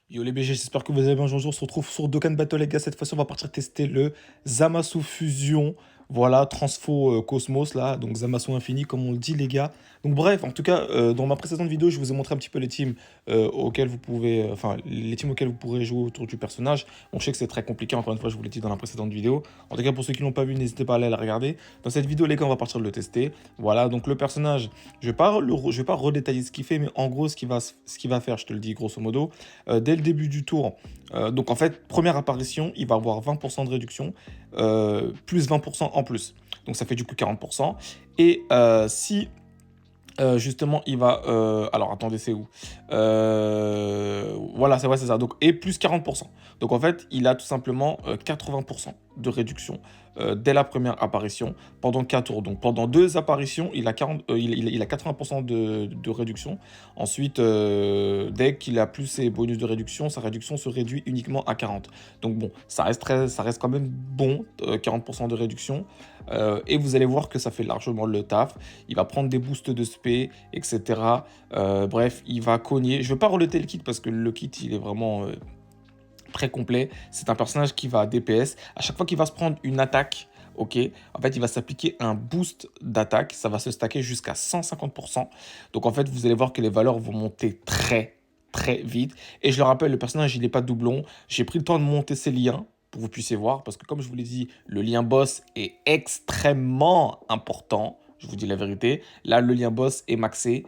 Yo les BG, j'espère que vous allez bien. Aujourd'hui, on se retrouve sur Dokkan Battle, les gars. Cette fois-ci, on va partir tester le Zamasu Fusion. Voilà, Transfo Cosmos, là. Donc, Zamasu Infini, comme on le dit, les gars. Donc, bref, en tout cas, dans ma précédente vidéo, je vous ai montré un petit peu les teams auxquels vous pouvez. Enfin, les teams auxquels vous pourrez jouer autour du personnage. Bon, je sais que c'est très compliqué, encore une fois, je vous l'ai dit dans la précédente vidéo. En tout cas, pour ceux qui ne l'ont pas vu, n'hésitez pas à aller la regarder. Dans cette vidéo, les gars, on va partir le tester. Voilà, donc le personnage, je vais pas redétailler ce qu'il fait, mais en gros, ce qu'il va faire, je te le dis grosso modo. Dès le début du tour. Donc en fait, première apparition, il va avoir 20% de réduction, plus 20% en plus. Donc ça fait du coup 40%. Et si justement il va... alors attendez, c'est où Voilà, c'est vrai, c'est ça. Donc, et plus 40%. Donc en fait, il a tout simplement 80% de réduction dès la première apparition pendant 4 tours. Donc pendant 2 apparitions, il a, 40, il a 80% de réduction. Ensuite, dès qu'il a plus ses bonus de réduction, sa réduction se réduit uniquement à 40. Donc bon, ça reste quand même bon, 40% de réduction. Et vous allez voir que ça fait largement le taf. Il va prendre des boosts de spé, etc. Bref, il va cogner. Je ne veux pas relater le kit parce que le kit, il est vraiment très complet. C'est un personnage qui va DPS. À chaque fois qu'il va se prendre une attaque, ok, en fait, il va s'appliquer un boost d'attaque. Ça va se stacker jusqu'à 150%. Donc, en fait, vous allez voir que les valeurs vont monter très vite. Et je le rappelle, le personnage, il n'est pas doublon. J'ai pris le temps de monter ses liens pour que vous puissiez voir. Parce que, comme je vous l'ai dit, le lien boss est extrêmement important. Je vous dis la vérité. Là, le lien boss est maxé.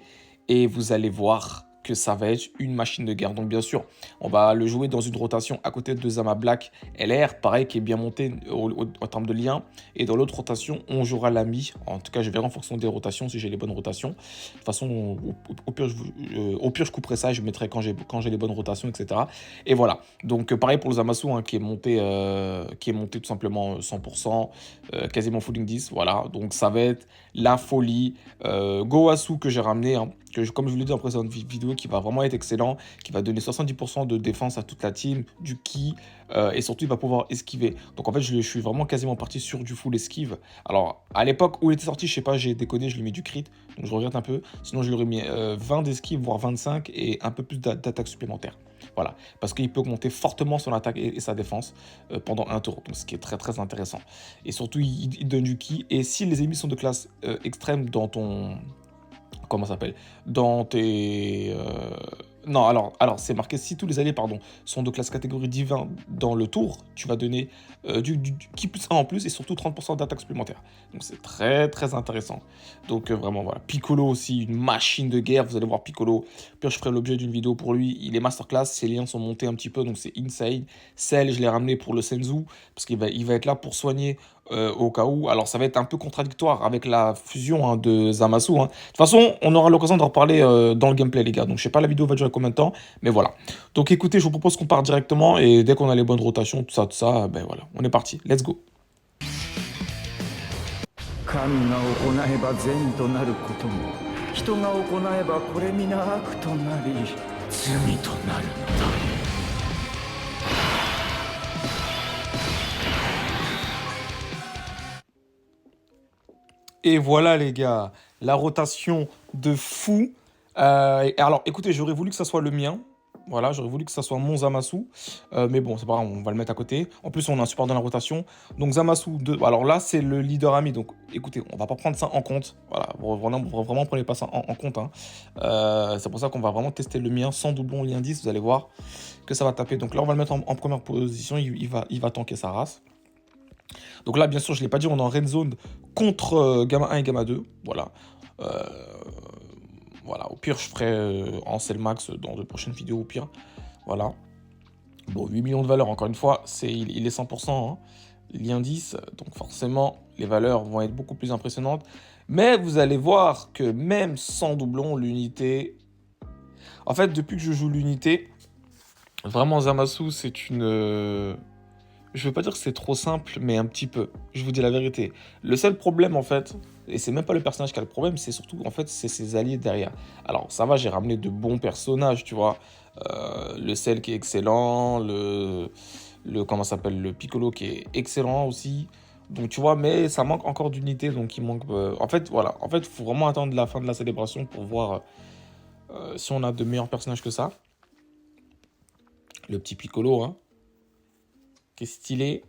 Et vous allez voir que ça va être une machine de guerre. Donc bien sûr, on va le jouer dans une rotation à côté de Zama Black LR, pareil, qui est bien monté en termes de lien. Et dans l'autre rotation, on jouera l'ami. En tout cas, je verrai en fonction des rotations si j'ai les bonnes rotations. De toute façon, au pire, je couperai ça et je mettrai quand j'ai les bonnes rotations, etc. Et voilà. Donc pareil pour le Zamasu, hein, qui est monté tout simplement 100%, quasiment full 10. Voilà. Donc ça va être la folie. Goasu que j'ai ramené, hein, comme je vous l'ai dit en précédente vidéo, qui va vraiment être excellent, qui va donner 70% de défense à toute la team, du ki, et surtout il va pouvoir esquiver. Donc en fait, je suis vraiment quasiment parti sur du full esquive. Alors à l'époque où il était sorti, je sais pas, j'ai déconné, je lui ai mis du crit, donc je regrette un peu. Sinon, je lui aurais mis 20 d'esquive, voire 25, et un peu plus d'attaque supplémentaire. Voilà, parce qu'il peut augmenter fortement son attaque et sa défense pendant un tour, donc ce qui est très intéressant. Et surtout, il donne du ki, et si les ennemis sont de classe extrême dans ton... Comment ça s'appelle? Dans tes... Non, alors c'est marqué, si tous les alliés pardon, sont de classe catégorie divin dans le tour, tu vas donner du ki plus 1 en plus et surtout 30% d'attaque supplémentaire. Donc c'est très intéressant. Donc vraiment voilà. Piccolo aussi, une machine de guerre, vous allez voir Piccolo. Puis je ferai l'objet d'une vidéo pour lui, il est masterclass, ses liens sont montés un petit peu, donc c'est insane. Cell, je l'ai ramené pour le Senzu, parce il va être là pour soigner au cas où. Alors ça va être un peu contradictoire avec la fusion, hein, de Zamasu, hein. De toute façon, on aura l'occasion d'en reparler dans le gameplay, les gars. Donc, je sais pas la vidéo va durer combien de temps, mais voilà. Donc, écoutez, je vous propose qu'on parte directement et dès qu'on a les bonnes rotations, tout ça, ben voilà, on est parti. Let's go. 神が行えば善となることも人が行えばこれ皆悪となり罪となるのだ。Et voilà, les gars, la rotation de fou. Alors, écoutez, j'aurais voulu que ça soit le mien. Voilà, j'aurais voulu que ça soit mon Zamasu. Mais bon, c'est pas grave, on va le mettre à côté. En plus, on a un support dans la rotation. Donc, Zamasu 2. Alors là, c'est le leader ami. Donc, écoutez, on va pas prendre ça en compte. Voilà, vraiment prenez pas ça en compte, hein. C'est pour ça qu'on va vraiment tester le mien sans doublon lien 10. Vous allez voir que ça va taper. Donc là, on va le mettre en première position. Il va tanker sa race. Donc là, bien sûr, je ne l'ai pas dit, on est en red zone contre Gamma 1 et Gamma 2. Voilà. Euh, voilà. Au pire, je ferai en Cell Max dans de prochaines vidéos, au pire. Voilà. Bon, 8 millions de valeurs, encore une fois, il est 100%, hein. Lien 10, donc forcément, les valeurs vont être beaucoup plus impressionnantes. Mais vous allez voir que même sans doublon, l'unité... En fait, depuis que je joue l'unité, vraiment, Zamasu, c'est une... Je veux pas dire que c'est trop simple, mais un petit peu. Je vous dis la vérité. Le seul problème, en fait, et c'est même pas le personnage qui a le problème, c'est surtout, en fait, c'est ses alliés derrière. Alors, ça va, j'ai ramené de bons personnages, tu vois. Le Cell qui est excellent, comment ça s'appelle, le Piccolo qui est excellent aussi. Donc, tu vois, mais ça manque encore d'unité, donc il manque... En fait, voilà. En fait, il faut vraiment attendre la fin de la célébration pour voir si on a de meilleurs personnages que ça. Le petit Piccolo, hein. Qui est stylé.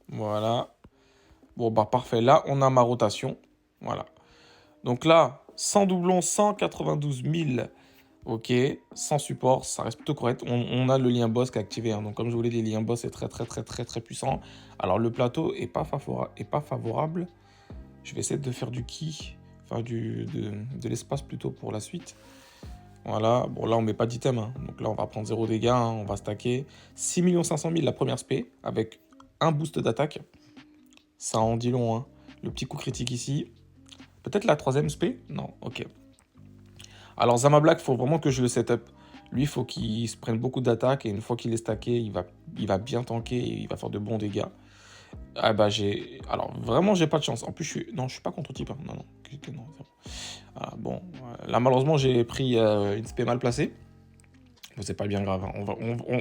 Voilà. Bon, bah parfait. Là, on a ma rotation. Voilà. Donc là, sans doublon, 192 000. Ok. Sans support, ça reste plutôt correct. On a le lien boss qui est activé, hein. Donc comme je vous l'ai dit, le lien boss est très puissant. Alors le plateau est pas favorable. Je vais essayer de faire du ki. Enfin, de l'espace plutôt pour la suite. Voilà. Bon, là, on met pas d'item, hein. Donc là, on va prendre 0 dégâts, hein. On va stacker 6 500 000 la première spé avec un boost d'attaque. Ça en dit long, hein. Le petit coup critique ici. Peut-être la troisième spé? Non, ok. Alors Zama Black, il faut vraiment que je le setup. Lui, il faut qu'il se prenne beaucoup d'attaques. Et une fois qu'il est stacké, il va bien tanker et il va faire de bons dégâts. Ah bah j'ai... Alors vraiment, j'ai pas de chance. En plus, non, je suis pas contre type, hein. Non, non. Non, c'est bon. Ah, bon, là, malheureusement, j'ai pris une spé mal placée. Bon, c'est pas bien grave, hein.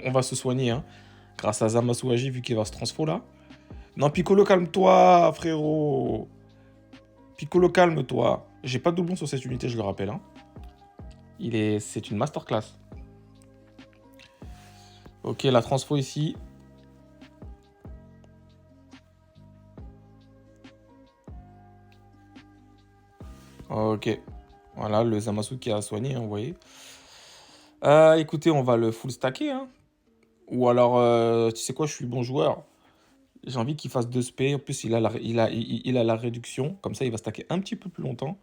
On va se soigner, hein. Grâce à Zamasu Agi, vu qu'il va se transfo là. Non, Piccolo, calme-toi, frérot. Piccolo, calme-toi. J'ai pas de doublon sur cette unité, je le rappelle, hein. C'est une masterclass. Ok, la transfo ici. Ok. Voilà, le Zamasu qui a soigné, hein, vous voyez. Écoutez, on va le full stacker, hein. Ou alors, tu sais quoi, je suis bon joueur. J'ai envie qu'il fasse 2 spé. En plus, il a la réduction. Comme ça, il va stacker un petit peu plus longtemps.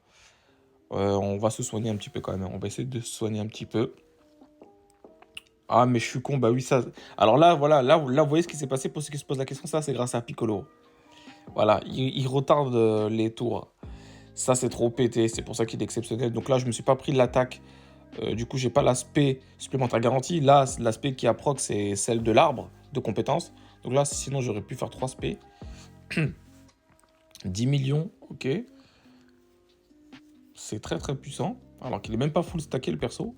On va se soigner un petit peu quand même. On va essayer de se soigner un petit peu. Ah, mais je suis con. Bah oui, ça... Alors là, voilà. Là, vous voyez ce qui s'est passé. Pour ceux qui se posent la question, ça, c'est grâce à Piccolo. Voilà. Il retarde les tours. Ça, c'est trop pété. C'est pour ça qu'il est exceptionnel. Donc là, je me suis pas pris l'attaque. Du coup, j'ai pas l'aspect supplémentaire garanti. Là, l'aspect qui a proc, c'est celle de l'arbre de compétences. Donc là, sinon, j'aurais pu faire 3 spé. 10 millions, ok. C'est très puissant. Alors qu'il est même pas full stacké, le perso.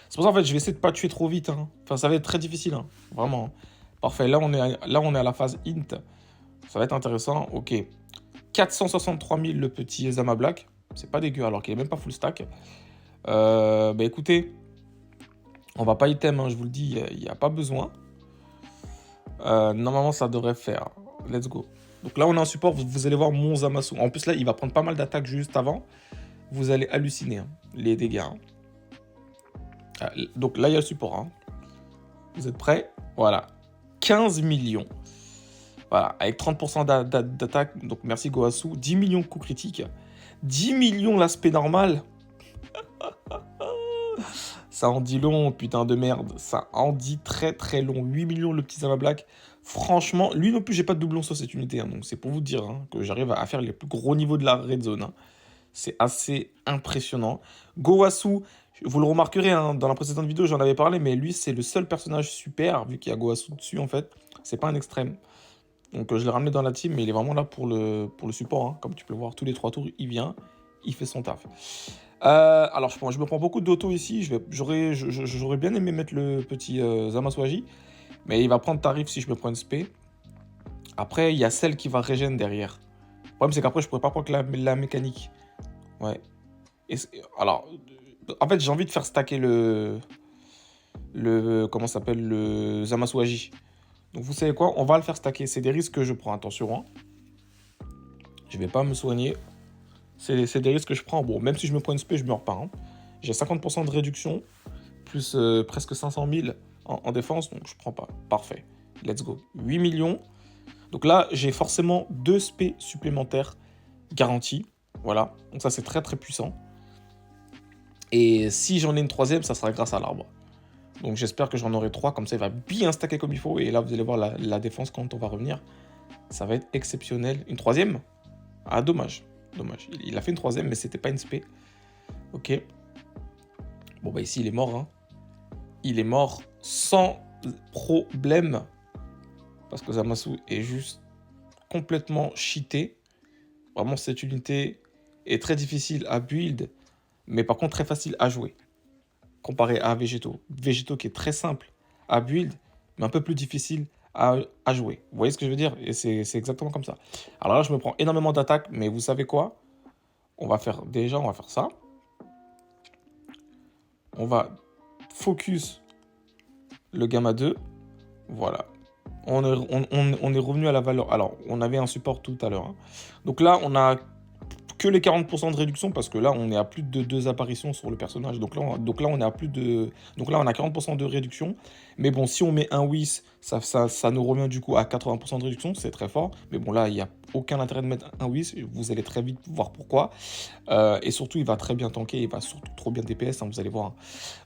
C'est pour ça, en fait, je vais essayer de pas tuer trop vite, hein. Enfin, ça va être très difficile, hein. Vraiment. Parfait. Là, on est à la phase int. Ça va être intéressant. Ok. 463 000 le petit Zama Black. C'est pas dégueu, alors qu'il est même pas full stack. Bah écoutez, on va pas item, hein, je vous le dis, il n'y a pas besoin. Normalement, ça devrait faire. Let's go. Donc là, on est en support, vous allez voir mon Zamasu. En plus, là, il va prendre pas mal d'attaques juste avant. Vous allez halluciner, hein, les dégâts. Hein. Donc là, il y a le support. Hein. Vous êtes prêts? Voilà. 15 millions. Voilà, avec 30% d'attaque. Donc merci Goasu. 10 millions de coups critiques. 10 millions l'aspect normal. Ça en dit long, putain de merde. Ça en dit très long. 8 millions le petit Zama Black. Franchement, lui non plus, j'ai pas de doublon sur cette unité. Hein, donc c'est pour vous dire, hein, que j'arrive à faire les plus gros niveaux de la red zone. Hein. C'est assez impressionnant. Goasu, vous le remarquerez, hein, dans la précédente vidéo, j'en avais parlé, mais lui, c'est le seul personnage super, vu qu'il y a Goasu dessus, en fait. C'est pas un extrême. Donc je l'ai ramené dans la team, mais il est vraiment là pour le support. Hein. Comme tu peux le voir, tous les 3 tours, il vient, il fait son taf. Alors je me prends beaucoup d'auto ici. J'aurais bien aimé mettre le petit Zamasu Agi, mais il va prendre tarif si je me prends une spé. Après, il y a celle qui va régène derrière. Le problème, c'est qu'après, je pourrais pas prendre la mécanique. Ouais. Alors, en fait, j'ai envie de faire stacker comment ça s'appelle, le Zamasu Agi. Donc, vous savez quoi? On va le faire stacker. C'est des risques que je prends. Attention, hein. Je vais pas me soigner. C'est des risques que je prends. Bon, même si je me prends une spé, je meurs pas. Hein. J'ai 50% de réduction, plus presque 500 000 en défense, donc je prends pas. Parfait. Let's go. 8 millions. Donc là, j'ai forcément 2 spé supplémentaires garantis. Voilà. Donc ça, c'est très puissant. Et si j'en ai une troisième, ça sera grâce à l'arbre. Donc j'espère que j'en aurai 3, comme ça il va bien stacker comme il faut. Et là, vous allez voir la défense quand on va revenir. Ça va être exceptionnel. Une troisième? Ah, dommage. Dommage. Il a fait une troisième, mais c'était pas une spé. Ok. Bon, bah ici, il est mort. Hein. Il est mort sans problème. Parce que Zamasu est juste complètement cheaté. Vraiment, cette unité est très difficile à build. Mais par contre, très facile à jouer. Comparé à Végéto. Végéto qui est très simple à build, mais un peu plus difficile à jouer. Vous voyez ce que je veux dire? Et c'est exactement comme ça. Alors là, je me prends énormément d'attaques, mais vous savez quoi? On va faire ça. On va focus le gamma 2. Voilà. On est revenu à la valeur. Alors, on avait un support tout à l'heure, hein. Donc là, on a que les 40% de réduction parce que là, on est à plus de 2 apparitions sur le personnage. Donc là, on est à plus de... Donc là, on a 40% de réduction. Mais bon, si on met un whiz, ça nous revient du coup à 80% de réduction. C'est très fort. Mais bon, là, il n'y a aucun intérêt de mettre un whiz. Vous allez très vite voir pourquoi. Et surtout, il va très bien tanker. Il va surtout trop bien DPS, hein, vous allez voir.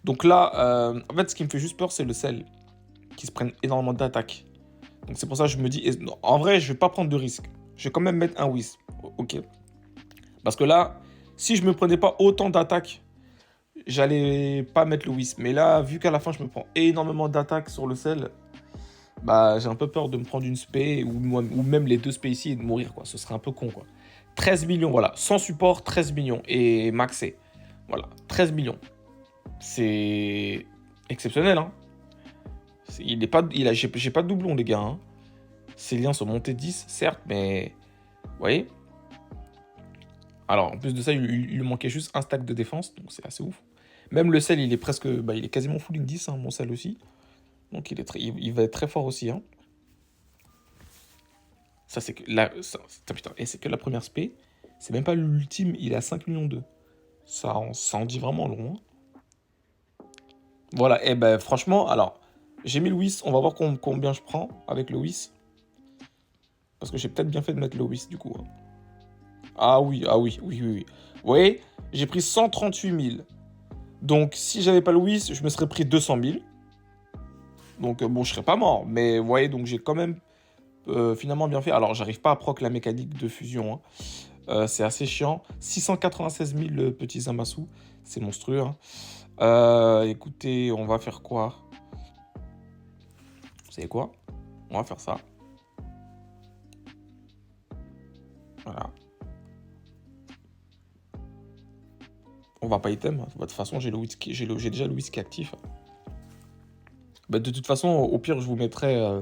Donc là, en fait, ce qui me fait juste peur, c'est le sel qui se prennent énormément d'attaques. Donc c'est pour ça que je me dis, en vrai, je vais pas prendre de risque. Je vais quand même mettre un whiz. Ok. Parce que là, si je me prenais pas autant d'attaques, j'allais pas mettre le whiz. Mais là, vu qu'à la fin, je me prends énormément d'attaques sur le sel, bah j'ai un peu peur de me prendre une spé ou même les 2 spé ici et de mourir, quoi. Ce serait un peu con, quoi. 13 millions, voilà. Sans support, 13 millions. Et maxé. Voilà. 13 millions. C'est exceptionnel, hein. J'ai pas de doublon, les gars, hein. Ces liens sont montés 10, certes, mais... Vous voyez ? Alors, en plus de ça, il lui manquait juste un stack de défense, donc c'est assez ouf. Même le sel, il est presque... Bah, il est quasiment full 10, hein, mon sel aussi. Donc il va être très fort aussi, hein. Ça, c'est que... putain, et c'est que la première spé. C'est même pas l'ultime, il est à 5 millions 2. Ça en dit vraiment long, hein. Voilà, et ben franchement, alors... J'ai mis le whiz, on va voir combien je prends avec le whiz. Parce que j'ai peut-être bien fait de mettre le whiz du coup, hein. Ah oui. Vous voyez, j'ai pris 138 000. Donc si j'avais pas le whiz, je me serais pris 200 000. Donc bon, je serais pas mort. Mais vous voyez, donc j'ai quand même finalement bien fait. Alors j'arrive pas à proc la mécanique de fusion, hein. C'est assez chiant. 696 000 petits Zamasu. C'est monstrueux, hein. Écoutez, on va faire quoi ? Vous savez quoi ? On va faire ça. Voilà. On va pas item. De toute façon, j'ai déjà le whisky actif. Bah, de toute façon, au pire, je vous mettrai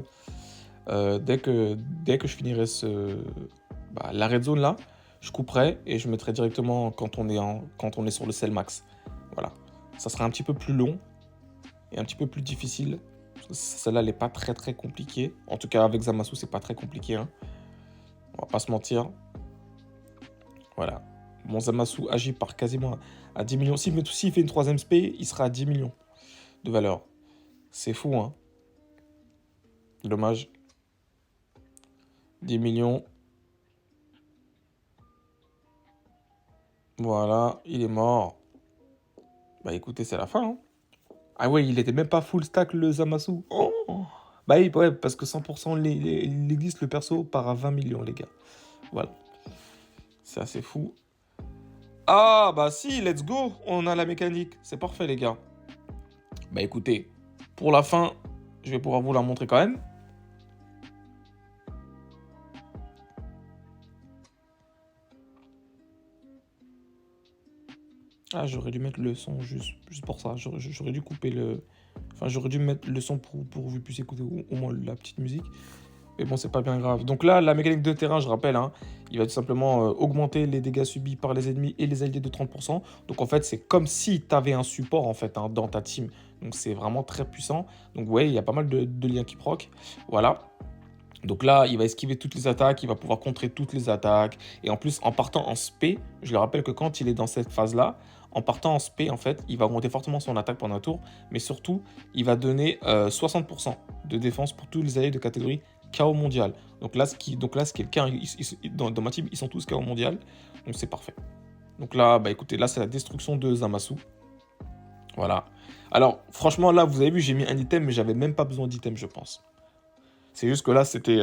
dès que je finirai la red zone là, je couperai et je mettrai directement quand on est sur le sell max. Voilà. Ça sera un petit peu plus long et un petit peu plus difficile. Celle-là, elle n'est pas très très compliquée. En tout cas, avec Zamasu, c'est pas très compliqué, hein. On va pas se mentir. Voilà. Mon Zamasu agit par quasiment à 10 millions. S'il fait une 3ème spé, il sera à 10 millions de valeur. C'est fou, hein. Dommage. 10 millions. Voilà, il est mort. Bah écoutez, c'est la fin, hein. Ah ouais, il était même pas full stack le Zamasu. Oh, bah oui, ouais, parce que 100% l'église, le perso part à 20 millions, les gars. Voilà. C'est assez fou. Ah, bah si, let's go. On a la mécanique. C'est parfait, les gars. Bah écoutez, pour la fin, je vais pouvoir vous la montrer quand même. Ah, j'aurais dû mettre le son juste pour ça. J'aurais dû couper le... Enfin, j'aurais dû mettre le son pour que vous puissiez écouter au moins la petite musique. Mais bon, c'est pas bien grave. Donc là, la mécanique de terrain, je rappelle, hein, il va tout simplement augmenter les dégâts subis par les ennemis et les alliés de 30%. Donc en fait, c'est comme si tu avais un support en fait, hein, dans ta team. Donc c'est vraiment très puissant. Donc ouais, il y a pas mal de liens qui proc. Voilà. Donc là, il va esquiver toutes les attaques, il va pouvoir contrer toutes les attaques. Et en plus, en partant en spé, je le rappelle que quand il est dans cette phase-là, en partant en spé, en fait, il va augmenter fortement son attaque pendant un tour. Mais surtout, il va donner 60% de défense pour tous les alliés de catégorie KO mondial. Donc là, ce qui est le cas, dans ma team, ils sont tous KO mondial. Donc c'est parfait. Donc là, bah écoutez, là, c'est la destruction de Zamasu. Voilà. Alors, franchement, là, vous avez vu, j'ai mis un item, mais j'avais même pas besoin d'item, je pense. C'est juste que là, c'était...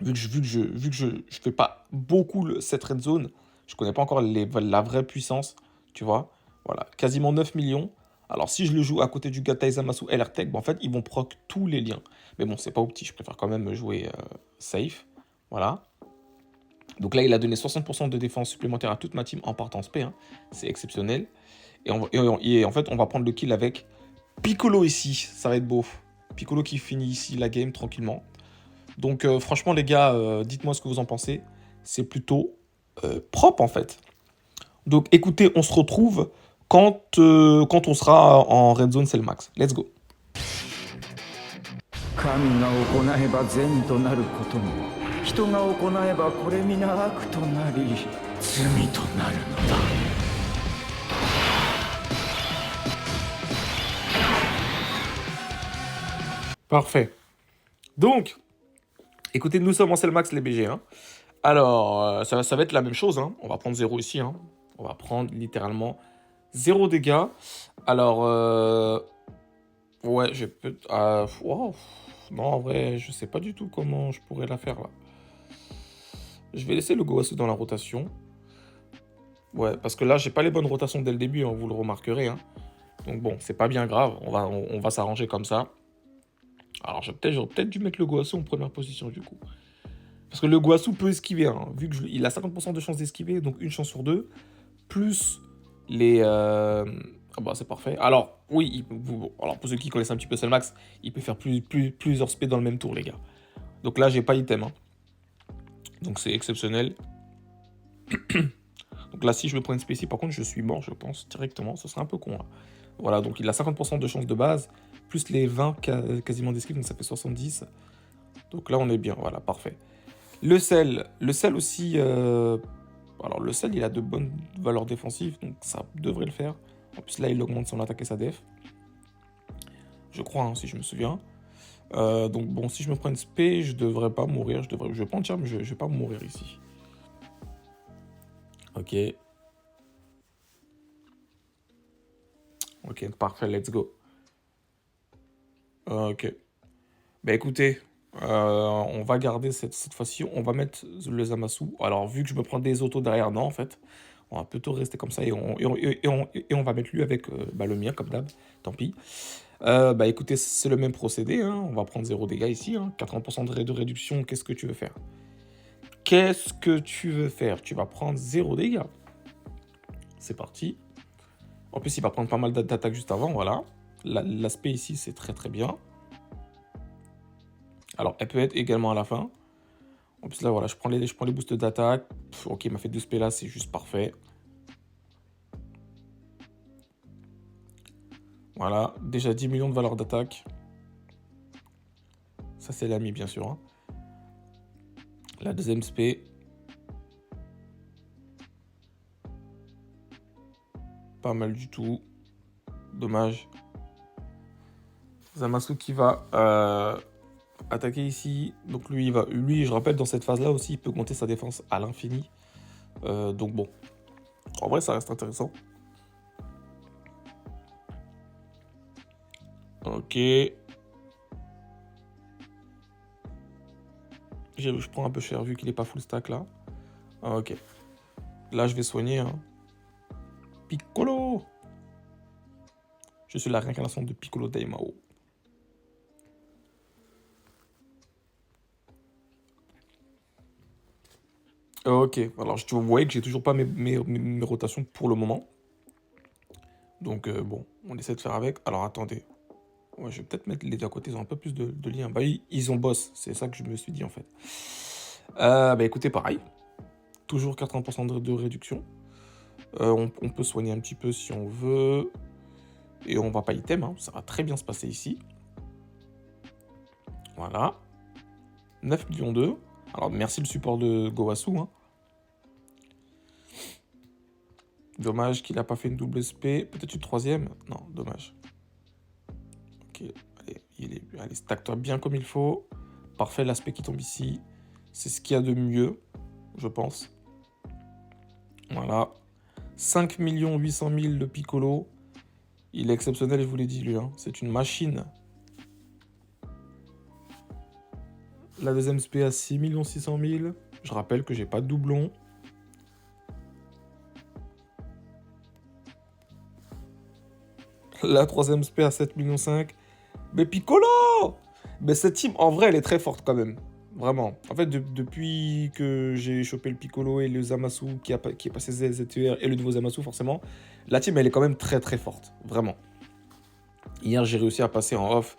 vu que je fais pas beaucoup cette red zone, je connais pas encore la vraie puissance, tu vois. Voilà, quasiment 9 millions. Alors, si je le joue à côté du Gatai Zamasu LR Tech, bah, en fait, ils vont proc tous les liens. Mais bon, c'est pas opti, je préfère quand même jouer safe. Voilà. Donc là, il a donné 60% de défense supplémentaire à toute ma team en partant spé, hein. C'est exceptionnel. Et en fait, on va prendre le kill avec Piccolo ici. Ça va être beau. Piccolo qui finit ici la game tranquillement. Donc franchement les gars, dites-moi ce que vous en pensez. C'est plutôt propre en fait. Donc écoutez, on se retrouve quand on sera en red zone, c'est le max. Let's go. 神が行えば善となることも人が行えばこれ皆悪となり罪となるのだ Parfait. Donc, écoutez, nous sommes en sell max les BG. Hein. Alors, ça va être la même chose. Hein. On va prendre 0 ici. Hein. On va prendre littéralement 0 dégâts. Alors, ouais, je peux... wow. Non, en vrai, je sais pas du tout comment je pourrais la faire là. Je vais laisser le Gowasu dans la rotation. Ouais, parce que là, j'ai pas les bonnes rotations dès le début, hein, vous le remarquerez. Hein. Donc bon, c'est pas bien grave. On va s'arranger comme ça. Alors, j'aurais peut-être dû mettre le Gowasu en première position du coup. Parce que le Gowasu peut esquiver, hein, vu qu'il a 50% de chance d'esquiver, donc une chance sur deux. Plus les... Ah bah c'est parfait. Alors, oui, alors pour ceux qui connaissent un petit peu Cellmax, il peut faire plusieurs spés dans le même tour, les gars. Donc là, j'ai pas item. Hein. Donc c'est exceptionnel. Donc là, si je me prends une spé ici, par contre, je suis mort, je pense, directement. Ce serait un peu con. Là. Voilà, donc il a 50% de chance de base, plus les 20 quasiment d'esquive, donc ça fait 70. Donc là, on est bien, voilà, parfait. Le sel aussi... Alors le sel, il a de bonnes valeurs défensives, donc ça devrait le faire. En plus là, il augmente son attaque et sa def. Je crois, hein, si je me souviens. Donc bon, si je me prends une spé, je devrais pas mourir. Je vais pas en tirer, mais je vais pas mourir ici. Ok. Ok, parfait, let's go. Ok. Bah écoutez, on va garder cette fois-ci, on va mettre le Zamasu. Alors vu que je me prends des autos derrière, non en fait. On va plutôt rester comme ça et on va mettre lui avec le mien comme d'hab, tant pis. Bah écoutez, c'est le même procédé, hein. On va prendre 0 dégâts ici, hein. 80% de réduction, qu'est-ce que tu veux faire? Qu'est-ce que tu veux faire? Tu vas prendre 0 dégâts. C'est parti. En plus, il va prendre pas mal d'attaques juste avant, voilà. L'aspect ici, c'est très très bien. Alors, elle peut être également à la fin. En plus, là, voilà, je prends les boosts d'attaque. Ok, il m'a fait 2 spells là, c'est juste parfait. Voilà, déjà 10 millions de valeur d'attaque. Ça, c'est l'ami, bien sûr. Hein. La deuxième spé. Pas mal du tout. Dommage. Zamasu qui va attaquer ici. Donc lui, je rappelle, dans cette phase-là aussi, il peut compter sa défense à l'infini. Donc bon. En vrai, ça reste intéressant. Ok. Je prends un peu cher vu qu'il n'est pas full stack là. Ok. Là, je vais soigner. Hein. Piccolo! Je suis la réincarnation de Piccolo Daimao. Ok, alors vous voyez que j'ai toujours pas mes rotations pour le moment. Donc bon, on essaie de faire avec. Alors attendez. Ouais, je vais peut-être mettre les deux à côté, ils ont un peu plus de liens. Bah ils ont boss, c'est ça que je me suis dit en fait. Bah écoutez, pareil. Toujours 80% de réduction. On peut soigner un petit peu si on veut. Et on va pas item, hein. Ça va très bien se passer ici. Voilà. 9 millions 2. Alors merci le support de Gowasu. Hein. Dommage qu'il n'a pas fait une double SP. Peut-être une troisième. Non, dommage. Ok, allez, stack-toi bien comme il faut. Parfait, l'aspect qui tombe ici. C'est ce qu'il y a de mieux, je pense. Voilà. 5 800 000 de Piccolo. Il est exceptionnel, je vous l'ai dit, lui. Hein. C'est une machine. La deuxième SP à 6 600 000. Je rappelle que j'ai pas de doublon. La troisième SP à 7 500 000. Mais Piccolo! Mais cette team, en vrai, elle est très forte quand même. Vraiment. En fait, depuis que j'ai chopé le Piccolo et le Zamasu qui est passé ZTR et le nouveau Zamasu, forcément, la team, elle est quand même très très forte. Vraiment. Hier, j'ai réussi à passer en off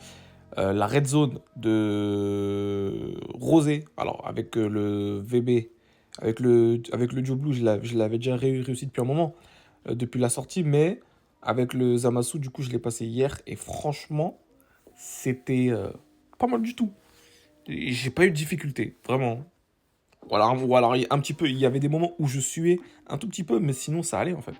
la red zone de Rosé. Alors, avec le VB, avec le Joe Blue, je l'avais déjà réussi depuis un moment, depuis la sortie, mais avec le Zamasu. Du coup, je l'ai passé hier et franchement, c'était pas mal du tout. J'ai pas eu de difficulté, vraiment. Ou alors, un petit peu, il y avait des moments où je suais un tout petit peu, mais sinon, ça allait en fait.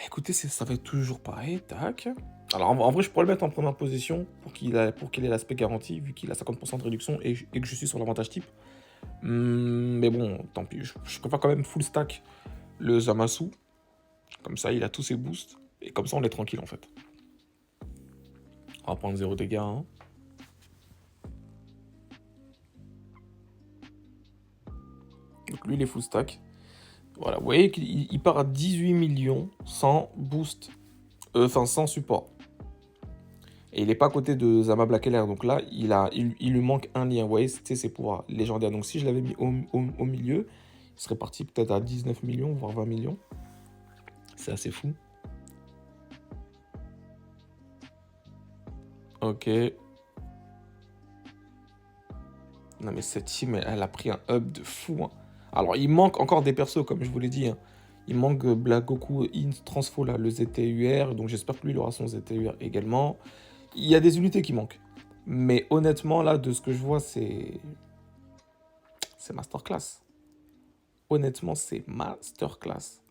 Écoutez, ça va être toujours pareil, tac. Alors en vrai, je pourrais le mettre en première position pour qu'il ait l'aspect garanti, vu qu'il a 50% de réduction et que je suis sur l'avantage type. Mais bon, tant pis, je préfère quand même full stack le Zamasu. Comme ça, il a tous ses boosts. Et comme ça, on est tranquille en fait. On va prendre 0 dégâts. Hein. Donc lui, il est full stack. Voilà, vous voyez qu'il part à 18 millions sans boost. Enfin, sans support. Et il n'est pas à côté de Zama Black LR. Donc là, il lui manque un lien. Vous voyez, c'est ses pouvoirs légendaires. Donc si je l'avais mis au milieu, il serait parti peut-être à 19 millions, voire 20 millions. C'est assez fou. Ok. Non mais cette team, elle a pris un up de fou. Hein. Alors, il manque encore des persos, comme je vous l'ai dit. Hein. Il manque Black Goku In Transfo, là, le ZTUR. Donc j'espère que lui, il aura son ZTUR également. Il y a des unités qui manquent. Mais honnêtement, là, de ce que je vois, c'est masterclass. Honnêtement, c'est masterclass.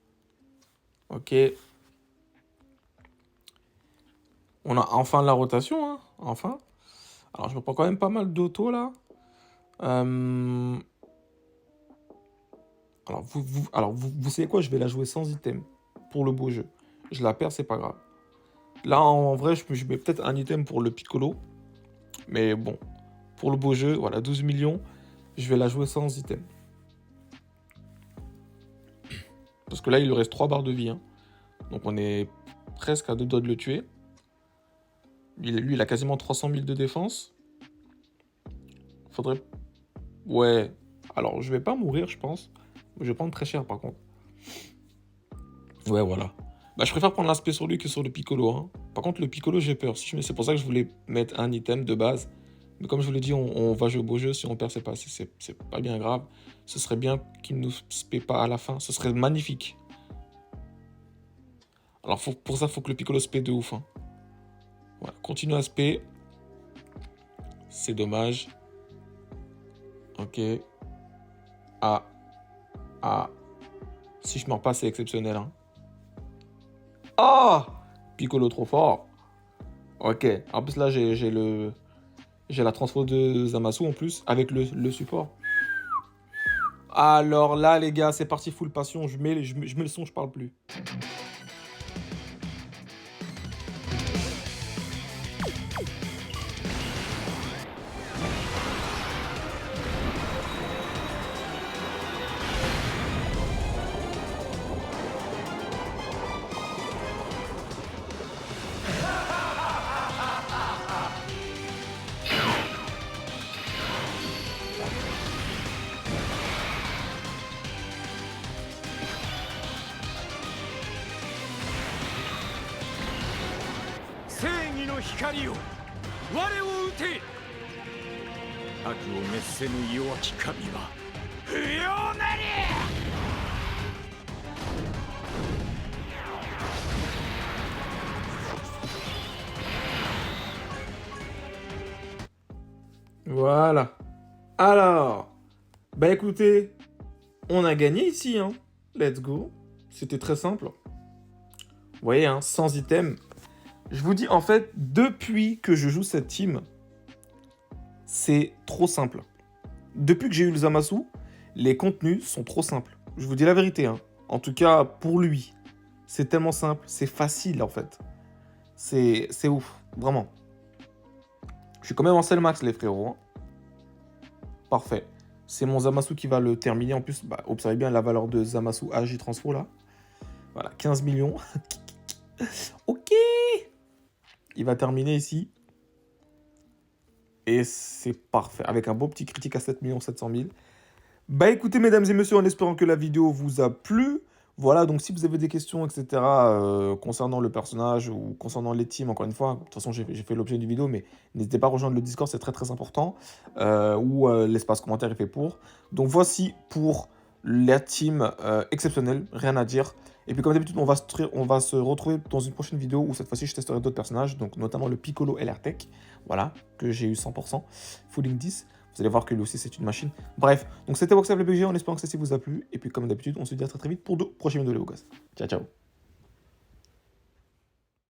Ok. On a enfin la rotation, hein. Enfin. Alors, je me prends quand même pas mal d'auto, là. Alors, vous savez quoi? Je vais la jouer sans item. Pour le beau jeu. Je la perds, c'est pas grave. Là, en vrai, je mets peut-être un item pour le Piccolo. Mais bon, pour le beau jeu, voilà, 12 millions. Je vais la jouer sans item. Parce que là, il lui reste 3 barres de vie. Hein. Donc, on est presque à 2 doigts de le tuer. Lui, il a quasiment 300 000 de défense. Faudrait... Ouais. Alors, je vais pas mourir, je pense. Je vais prendre très cher, par contre. Ouais, voilà. Bah, je préfère prendre l'aspect sur lui que sur le Piccolo. Hein. Par contre, le Piccolo, j'ai peur. C'est pour ça que je voulais mettre un item de base. Mais comme je vous l'ai dit, on va jouer au beau jeu. Si on perd, c'est pas bien grave. Ce serait bien qu'il ne nous spé pas à la fin. Ce serait magnifique. Alors, pour ça, il faut que le Piccolo spé de ouf. Hein. Voilà, continue à spé. C'est dommage. Ok. Ah. Ah. Si je meurs pas, c'est exceptionnel. Hein. Ah, Piccolo trop fort. Ok. En plus, là, j'ai la transfo de Zamasu en plus, avec le support. Alors là, les gars, c'est parti full passion. Je mets le son, je parle plus. Voilà. Alors, bah écoutez, on a gagné ici, hein. Let's go. C'était très simple. Vous voyez, hein, sans item. Je vous dis, en fait, depuis que je joue cette team, c'est trop simple. Depuis que j'ai eu le Zamasu, les contenus sont trop simples. Je vous dis la vérité, hein. En tout cas, pour lui, c'est tellement simple, c'est facile, en fait. C'est ouf, vraiment. Je suis quand même en sell max, les frérots. Hein. Parfait. C'est mon Zamasu qui va le terminer. En plus, bah, observez bien la valeur de Zamasu AJ Transfo, là. Voilà, 15 millions. Ok. Il va terminer ici. Et c'est parfait. Avec un beau petit critique à 7 700 000. Bah écoutez, mesdames et messieurs, en espérant que la vidéo vous a plu. Voilà, donc si vous avez des questions, etc., concernant le personnage ou concernant les teams, encore une fois, de toute façon, j'ai fait l'objet d'une vidéo, mais n'hésitez pas à rejoindre le Discord, c'est très très important, où l'espace commentaire est fait pour. Donc voici pour la team exceptionnelle, rien à dire. Et puis comme d'habitude, on va se retrouver dans une prochaine vidéo où cette fois-ci je testerai d'autres personnages, donc notamment le Piccolo LR Tech, voilà, que j'ai eu 100%, Falling 10. Vous allez voir que lui aussi c'est une machine. Bref, donc c'était Voxel le BG, en espérant que ceci vous a plu. Et puis comme d'habitude, on se dit à très vite pour de prochaines vidéos les gars. Ciao ciao.